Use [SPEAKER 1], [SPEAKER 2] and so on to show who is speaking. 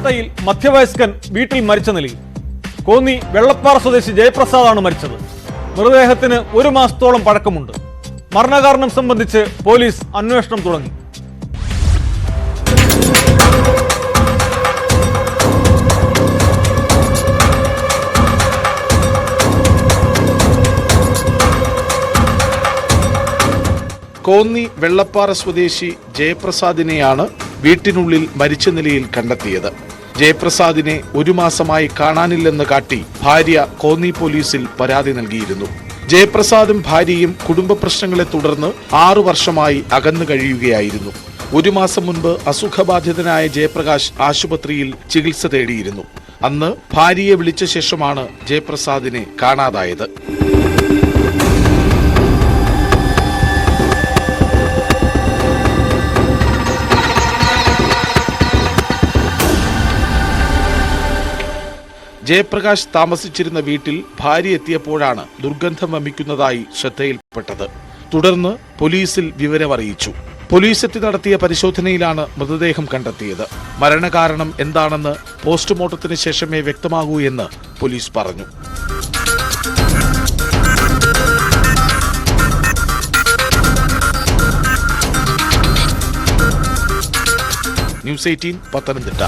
[SPEAKER 1] പത്തനംതിട്ടയിൽ മധ്യവയസ്കൻ വീട്ടിൽ മരിച്ച നിലയിൽ. കോന്നി വെള്ളപ്പാറ സ്വദേശി ജയപ്രസാദാണ് മരിച്ചത്. മൃതദേഹത്തിന് 1 മാസത്തോളം പഴക്കമുണ്ട്. മരണകാരണം സംബന്ധിച്ച് പോലീസ് അന്വേഷണം തുടങ്ങി.
[SPEAKER 2] കോന്നി വെള്ളപ്പാറ സ്വദേശി ജയപ്രസാദിനെയാണ് വീട്ടിനുള്ളിൽ മരിച്ച നിലയിൽ കണ്ടെത്തിയത്. ജയപ്രസാദിനെ 1 മാസമായി കാണാനില്ലെന്ന് കാട്ടി ഭാര്യ കോന്നി പോലീസിൽ പരാതി നൽകിയിരുന്നു. ജയപ്രസാദും ഭാര്യയും കുടുംബ പ്രശ്നങ്ങളെ തുടർന്ന് 6 വർഷമായി അകന്നു കഴിയുകയായിരുന്നു. 1 മാസം മുൻപ് അസുഖബാധിതനായ ജയപ്രകാശ് ആശുപത്രിയിൽ ചികിത്സ തേടിയിരുന്നു. അന്ന് ഭാര്യയെ വിളിച്ച ശേഷമാണ് ജയപ്രസാദിനെ കാണാതായത്. ജയപ്രകാശ് താമസിച്ചിരുന്ന വീട്ടിൽ ഭാര്യ എത്തിയപ്പോഴാണ് ദുർഗന്ധം വമിക്കുന്നതായി ശ്രദ്ധയിൽപ്പെട്ടത്. തുടർന്ന് പോലീസിൽ വിവരമറിയിച്ചു. പോലീസ് എത്തി നടത്തിയ പരിശോധനയിലാണ് മൃതദേഹം കണ്ടെത്തിയത്. മരണകാരണം എന്താണെന്ന് പോസ്റ്റ്മോർട്ടത്തിന് ശേഷമേ വ്യക്തമാകൂ എന്ന് പോലീസ് പറഞ്ഞു. ന്യൂസ് 18 പത്തനംതിട്ട.